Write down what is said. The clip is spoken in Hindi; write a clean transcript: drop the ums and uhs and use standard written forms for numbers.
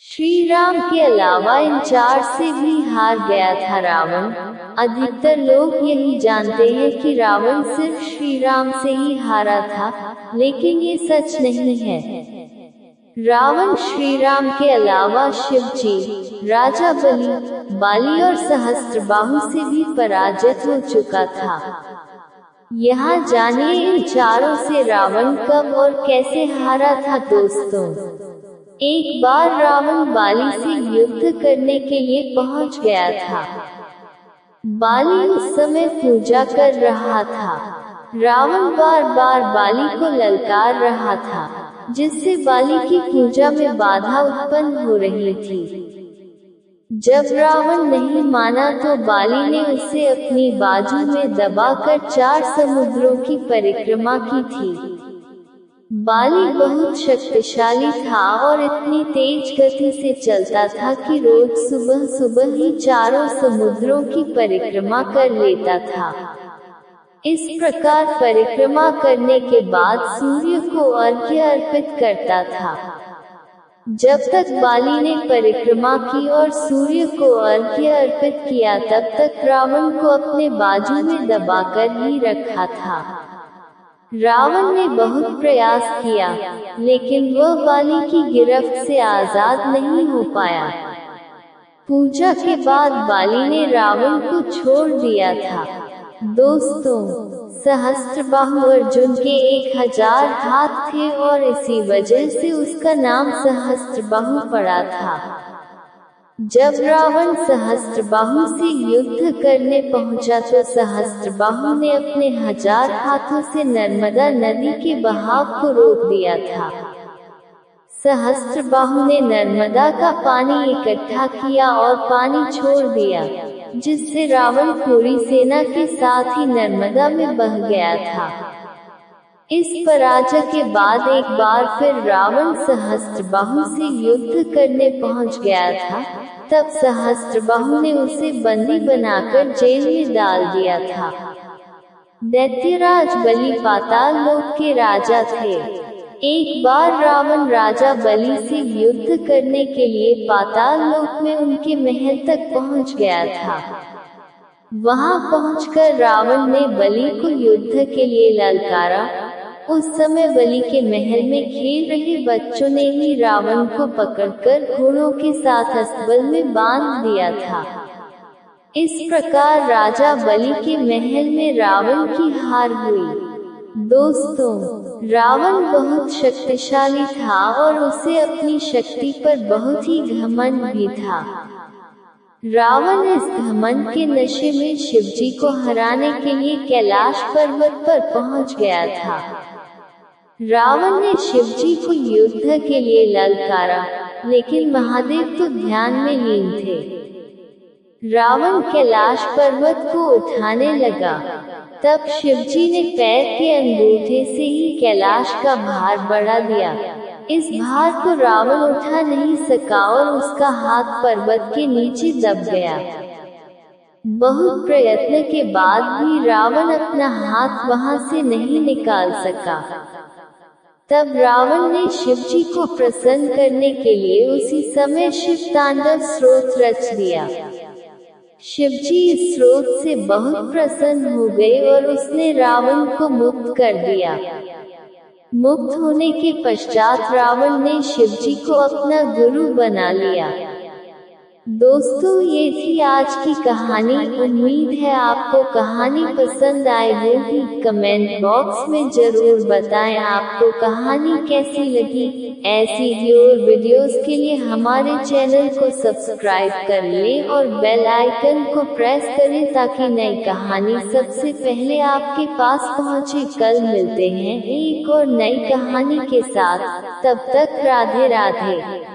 श्री राम के अलावा इन चार से भी हार गया था रावण। अधिकतर लोग यही जानते हैं कि रावण सिर्फ श्री राम से ही हारा था, लेकिन ये सच नहीं है। रावण श्री राम के अलावा शिव जी, राजा बाली और सहस्त्रबाहु से भी पराजित हो चुका था। यहाँ जानिए इन चारों से रावण कब और कैसे हारा था दोस्तों। एक बार रावण बाली से युद्ध करने के लिए पहुंच गया था। बाली उस समय पूजा कर रहा था। रावण बार बार बाली को ललकार रहा था, जिससे बाली की पूजा में बाधा उत्पन्न हो रही थी। जब रावण नहीं माना तो बाली ने उसे अपनी बाजू में दबाकर 4 समुद्रों की परिक्रमा की थी। बाली बहुत शक्तिशाली था और इतनी तेज गति से चलता था कि रोज सुबह सुबह ही 4 समुद्रों की परिक्रमा कर लेता था। इस प्रकार परिक्रमा करने के बाद सूर्य को अर्घ्य अर्पित करता था। जब तक बाली ने परिक्रमा की और सूर्य को अर्घ्य अर्पित किया, तब तक रावण को अपने बाजू में दबाकर ही रखा था। रावण ने बहुत प्रयास किया, लेकिन वह बाली की गिरफ्त से आजाद नहीं हो पाया। पूजा के बाद बाली ने रावण को छोड़ दिया था। दोस्तों, सहस्त्रबाहु अर्जुन के 1000 हाथ थे और इसी वजह से उसका नाम सहस्त्रबाहु पड़ा था। जब रावण सहस्त्रबाहु से युद्ध करने पहुंचा तो सहस्त्रबाहु ने अपने 1000 हाथों से नर्मदा नदी के बहाव को रोक दिया था। सहस्त्रबाहु ने नर्मदा का पानी इकट्ठा किया और पानी छोड़ दिया, जिससे रावण पूरी सेना के साथ ही नर्मदा में बह गया था। इस पराजय के बाद एक बार फिर रावण सहस्त्रबाहु से युद्ध करने पहुंच गया था। तब सहस्त्रबाहु ने उसे बंदी बनाकर जेल में डाल दिया था। दैत्यराज बलि पाताल लोक के राजा थे। एक बार रावण राजा बलि से युद्ध करने के लिए पाताल लोक में उनके महल तक पहुंच गया था। वहां पहुंचकर रावण ने बलि को युद्ध के लिए ललकारा। उस समय बलि के महल में खेल रहे बच्चों ने ही रावण को पकड़कर घोड़ों के साथ अस्तबल में बांध दिया था। इस प्रकार राजा बलि के महल में रावण की हार हुई। दोस्तों, रावण बहुत शक्तिशाली था और उसे अपनी शक्ति पर बहुत ही घमंड भी था। रावण इस घमंड के नशे में शिवजी को हराने के लिए कैलाश पर्वत पर पहुंच गया था। रावण ने शिवजी को युद्ध के लिए ललकारा, लेकिन महादेव तो ध्यान में लीन थे। रावण कैलाश पर्वत को उठाने लगा। तब शिवजी ने पैर के अंगूठे से ही कैलाश का भार बढ़ा दिया। इस भार को रावण उठा नहीं सका और उसका हाथ पर्वत के नीचे दब गया। बहुत प्रयत्न के बाद भी रावण अपना हाथ वहां से नहीं निकाल सका। तब रावण ने शिवजी को प्रसन्न करने के लिए उसी समय शिव तांडव स्रोत रच दिया। शिवजी इस स्रोत से बहुत प्रसन्न हो गए और उसने रावण को मुक्त कर दिया। मुक्त होने के पश्चात रावण ने शिवजी को अपना गुरु बना लिया। दोस्तों, ये थी आज की कहानी। उम्मीद है आपको कहानी पसंद आई होगी। कमेंट बॉक्स में जरूर बताएं आपको कहानी कैसी लगी। ऐसी ही और वीडियोस के लिए हमारे चैनल को सब्सक्राइब कर लें और बेल आइकन को प्रेस करें ताकि नई कहानी सबसे पहले आपके पास पहुंचे। कल मिलते हैं एक और नई कहानी के साथ। तब तक राधे राधे।